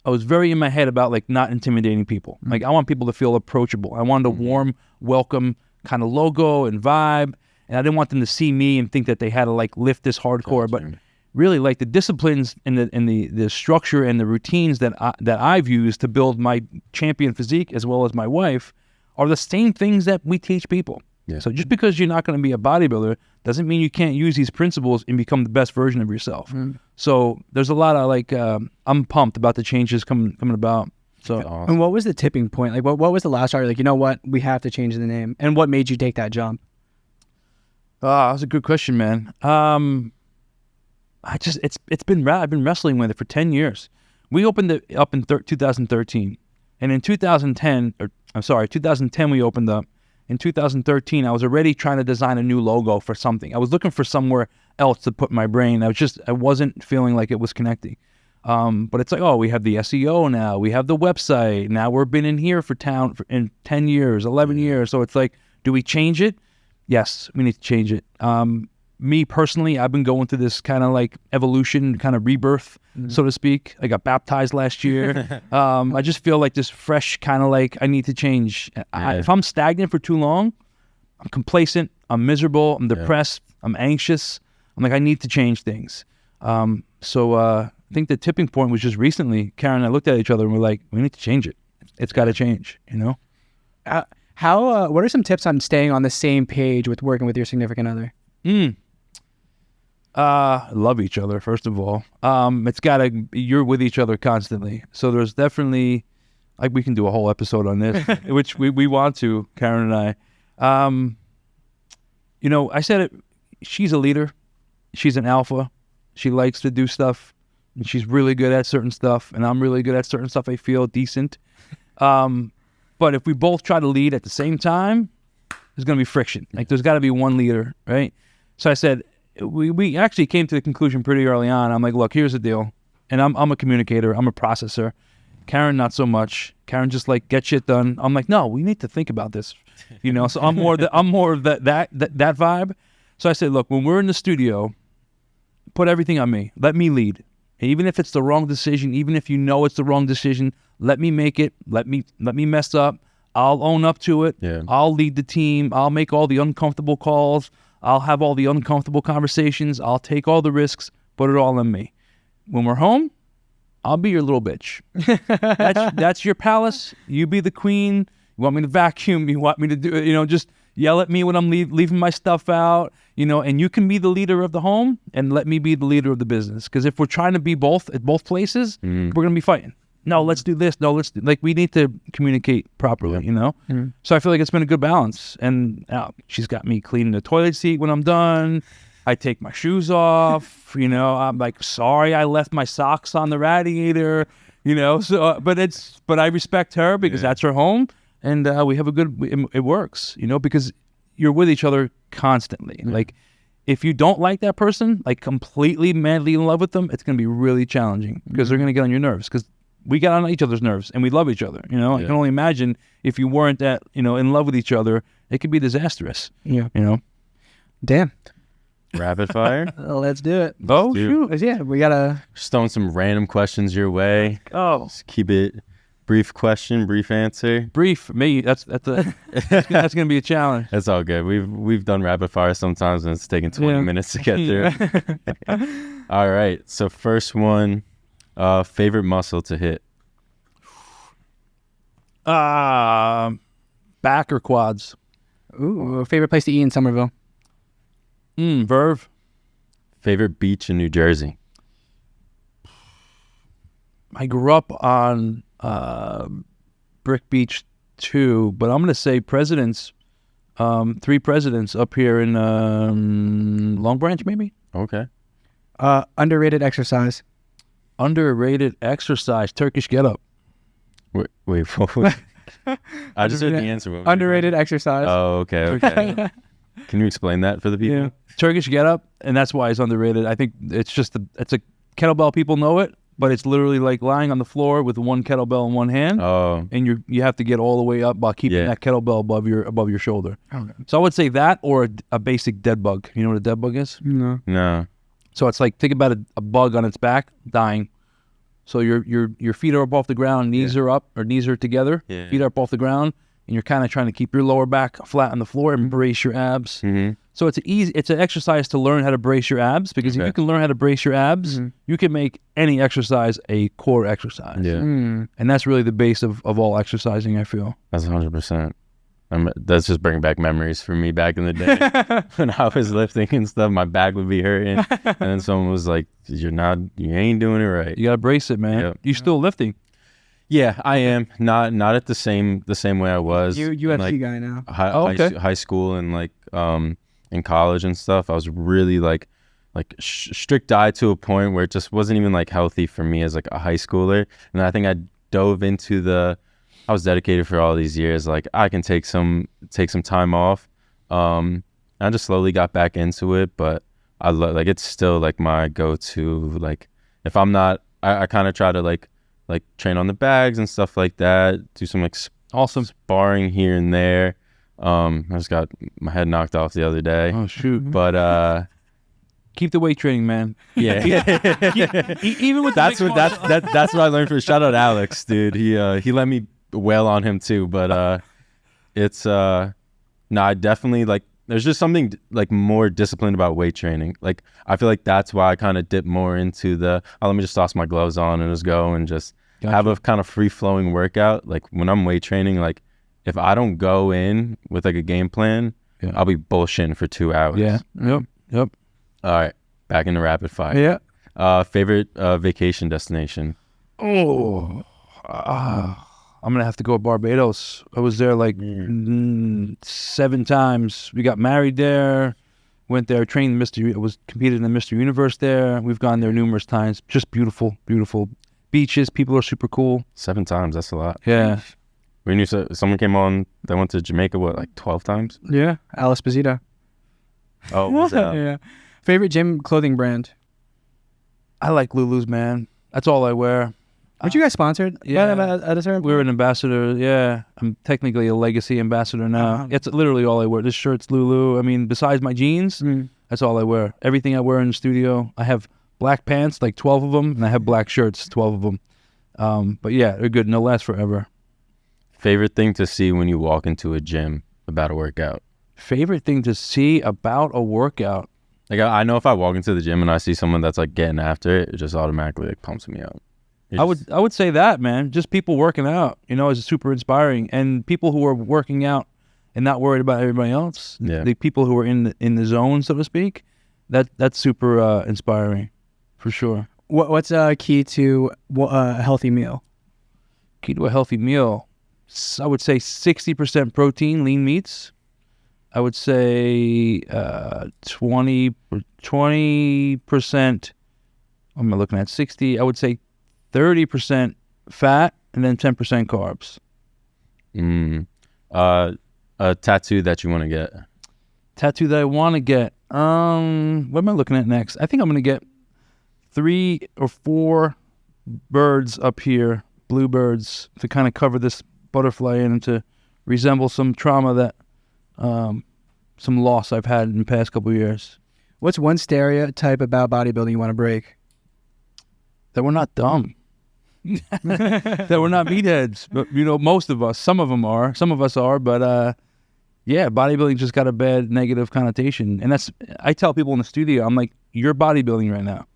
very in my head about like not intimidating people. Like I want people to feel approachable. I wanted a warm, welcome kind of logo and vibe, and I didn't want them to see me and think that they had to like lift this hardcore. But really, like the disciplines and the structure and the routines that I've used to build my champion physique as well as my wife are the same things that we teach people. Yeah. So just because you're not going to be a bodybuilder doesn't mean you can't use these principles and become the best version of yourself. So there's a lot of like, I'm pumped about the changes coming about. So, And what was the tipping point? Like, what was the last start? Like, you know what? We have to change the name. And what made you take that jump? That's a good question, man. I've been wrestling with it for 10 years. We opened it up in 2013. And in 2010 we opened up. In 2013, I was already trying to design a new logo for something. I was looking for somewhere else to put my brain. I wasn't feeling like it was connecting. But it's like, oh, we have the SEO now. We have the website. Now we've been in here in 10 years, 11 years. So it's like, do we change it? Yes, we need to change it. Me personally, I've been going through this kind of like evolution, kind of rebirth, so to speak. I got baptized last year. I just feel like this fresh kind of like I need to change. If I'm stagnant for too long, I'm complacent, I'm miserable, I'm depressed, I'm anxious. I'm like, I need to change things. So I think the tipping point was just recently. Karen and I looked at each other and we're like, we need to change it. It's got to change, you know? What are some tips on staying on the same page with working with your significant other? Love each other, first of all. You're with each other constantly. So there's definitely, like, we can do a whole episode on this, which we want to, Karen and I. I said it, she's a leader. She's an alpha. She likes to do stuff, and she's really good at certain stuff, and I'm really good at certain stuff. I feel decent. But if we both try to lead at the same time, there's going to be friction. Like, there's got to be one leader, right? So I said, we actually came to the conclusion pretty early on. I'm like, look, here's the deal. And I'm a communicator. I'm a processor. Karen, not so much. Karen just like, get shit done. I'm like, no, we need to think about this. So I'm more of that vibe. So I said, look, when we're in the studio, put everything on me. Let me lead. Even if it's the wrong decision, even if you know it's the wrong decision, let me make it. Let me mess up. I'll own up to it. Yeah. I'll lead the team. I'll make all the uncomfortable calls. I'll have all the uncomfortable conversations. I'll take all the risks. Put it all on me. When we're home, I'll be your little bitch. That's your palace. You be the queen. You want me to vacuum? You want me to do it? Just yell at me when I'm leaving my stuff out. And you can be the leader of the home and let me be the leader of the business. Because if we're trying to be both at both places, we're going to be fighting. No, let's do this. No, let's do, like, we need to communicate properly, So I feel like it's been a good balance. And she's got me cleaning the toilet seat when I'm done. I take my shoes off, I'm like, sorry, I left my socks on the radiator, so, but I respect her because that's her home. And we have it works, because you're with each other constantly. Like, if you don't like that person, like completely madly in love with them, it's going to be really challenging because they're going to get on your nerves, because we get on each other's nerves and we love each other. I can only imagine if you weren't in love with each other, it could be disastrous. Yeah. Damn. Rapid fire. Let's do it. Oh, shoot. Yeah, we gotta just throwing some random questions your way. Oh, just keep it brief question, brief answer. Brief. Me. That's gonna be a challenge. That's all good. We've done rapid fire sometimes and it's taken 20 minutes to get through. All right. So first one, favorite muscle to hit. Back or quads. Ooh, favorite place to eat in Somerville. Verve. Favorite beach in New Jersey. I grew up on Brick Beach 2, but I'm going to say Presidents, 3 Presidents up here in Long Branch, maybe? Okay. Underrated exercise. Underrated exercise, Turkish get-up. Wait, what? I just heard the answer. Underrated exercise. Oh, okay. Can you explain that for the people? Yeah. Turkish get-up, and that's why it's underrated. I think it's a kettlebell. People know it, but it's literally like lying on the floor with one kettlebell in one hand, Oh, and you have to get all the way up while keeping Yeah. that kettlebell above your shoulder. Okay. So I would say that, or a basic dead bug. You know what a dead bug is? No. no. So it's like, think about a bug on its back dying. So your feet are up off the ground, knees are up, or knees are together, Yeah. feet are up off the ground, and you're kind of trying to keep your lower back flat on the floor and brace your abs. Mm-hmm. So it's an exercise to learn how to brace your abs, because if Okay. you can learn how to brace your abs, you can make any exercise a core exercise. Yeah. Mm. And that's really the base of all exercising, I feel. That's 100%. That's just bringing back memories for me back in the day when I was lifting and stuff. My back would be hurting, and then someone was like, you ain't doing it right." You got to brace it, man. Yep. You still lifting. Yeah, I am not at the same way I was. You UFC like, guy now. Okay. high school and like in college and stuff. I was really like strict diet to a point where it just wasn't even like healthy for me as like a high schooler. And I think I dove into I was dedicated for all these years. Like, I can take some time off. I just slowly got back into it, but like it's still like my go-to. Like, if I'm not, I kind of try to like train on the bags and stuff like that. Do some like Awesome. sparring here and there. I just got my head knocked off the other day, Oh, shoot. but Keep the weight training, man. yeah. Even with That's what I learned from. Shout out Alex, dude. He let me wail on him too, but it's no, I definitely like. There's just something like more disciplined about weight training. Like, I feel like that's why I kind of dip more into let me just toss my gloves on and just go and just have a kind of free flowing workout. Like, when I'm weight training, like, if I don't go in with like a game plan, Yeah. I'll be bullshitting for 2 hours. Yeah. Yep. All right, back into rapid fire. Yeah. Favorite vacation destination? Oh, I'm gonna have to go to Barbados. I was there like 7 times. We got married there, went there, trained I was competed in the Mr. Universe there. We've gone there numerous times. Just beautiful, beautiful beaches. People are super cool. 7 times. That's a lot. Yeah. We knew someone came on that went to Jamaica, like 12 times? Yeah. Alice Posito. Oh, what's that? Yeah. Favorite gym clothing brand? I like Lulu's, man. That's all I wear. Weren't you guys sponsored? Yeah. At a certain We're an ambassador. Yeah. I'm technically a legacy ambassador now. Uh-huh. It's literally all I wear. This shirt's Lulu. I mean, besides my jeans, that's all I wear. Everything I wear in the studio. I have black pants, like 12 of them, and I have black shirts, 12 of them. But yeah, they're good and they'll last forever. Favorite thing to see when you walk into a gym about a workout? Favorite thing to see about a workout? Like, I know if I walk into the gym and I see someone that's like getting after it, it just automatically like pumps me up. I would say that, man. Just people working out, is super inspiring, and people who are working out and not worried about everybody else. Yeah. The people who are in the zone, so to speak. That's super inspiring, for sure. What's key to a healthy meal? Key to a healthy meal, I would say 60% protein, lean meats. I would say 20%. What am I looking at? 60. I would say 30% fat and then 10% carbs. A tattoo that you want to get? Tattoo that I want to get. What am I looking at next? I think I'm going to get 3 or 4 birds up here, blue birds, to kind of cover this butterfly in and to resemble some trauma that, some loss I've had in the past couple of years. What's one stereotype about bodybuilding you want to break? That we're not dumb. That we're not meatheads. But, most of us, some of us are, but yeah, bodybuilding just got a bad negative connotation. And I tell people in the studio, I'm like, you're bodybuilding right now.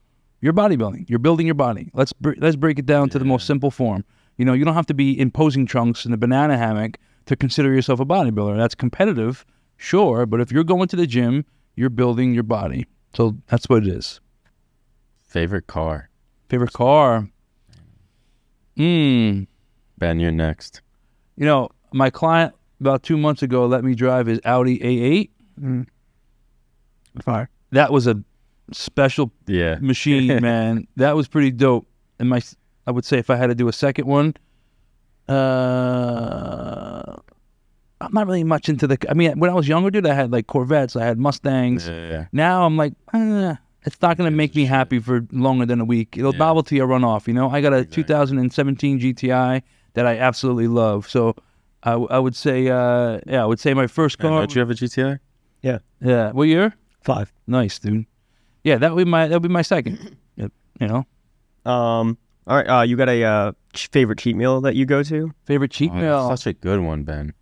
You're bodybuilding. You're building your body. Let's break it down to the most simple form. You don't have to be in posing trunks in a banana hammock to consider yourself a bodybuilder. That's competitive, sure, but if you're going to the gym, you're building your body. So that's what it is. Favorite car? Favorite car? Ben, you're next. My client about 2 months ago let me drive his Audi A8. Fire. That was a special Yeah. machine, man. That was pretty dope. And I would say if I had to do a second one, I'm not really much into when I was younger, dude, I had like Corvettes, I had Mustangs. Yeah. Now I'm like, it's not going to make me happy for longer than a week. It'll novelty will run off, you know? I got a 2017 GTI that I absolutely love. So I would say, I would say my first car. Don't you have a GTI? Yeah. What year? 5. Nice, dude. Yeah, that would be my second. Yep, you know? All right. You got a favorite cheat meal that you go to? Favorite cheat meal? Such a good one, Ben.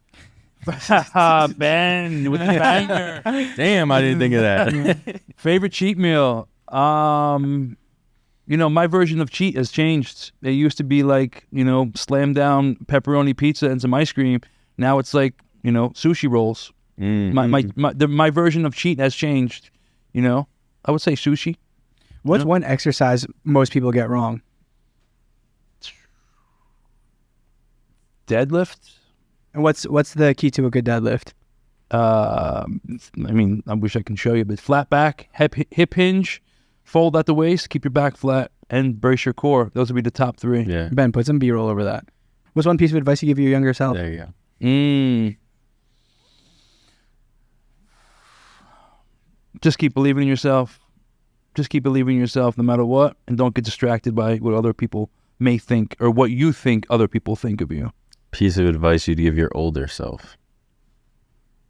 Ben with the banger. Damn, I didn't think of that. Favorite cheat meal? You know, my version of cheat has changed. It used to be like, you know, slam down pepperoni pizza and some ice cream. Now it's like, you know, sushi rolls. My version of cheat has changed. You know, I would say sushi. What's one exercise most people get wrong? Deadlift. And what's the key to a good deadlift? I mean, I wish I can show you, but flat back, hip hinge, fold at the waist, keep your back flat, and brace your core. Those would be the top 3. Yeah. Ben, put some B-roll over that. What's one piece of advice you give your younger self? There you go. Just keep believing in yourself. Just keep believing in yourself no matter what, and don't get distracted by what other people may think or what you think other people think of you. Piece of advice you'd give your older self.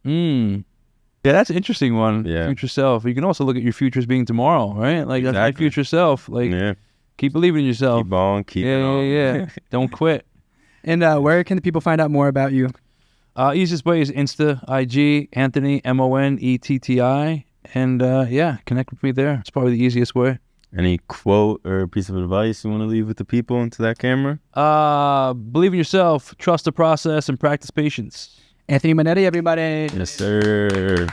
Yeah, that's an interesting one. Yeah. Future self. You can also look at your future as being tomorrow, right? Like that's my Exactly. future self. Like keep believing in yourself. Keep on, keep it on. Yeah. Don't quit. And where can the people find out more about you? Easiest way is Insta, IG, Anthony, Monetti. And connect with me there. It's probably the easiest way. Any quote or piece of advice you want to leave with the people into that camera? Believe in yourself, trust the process, and practice patience. Anthony Monetti, everybody. Yes, sir.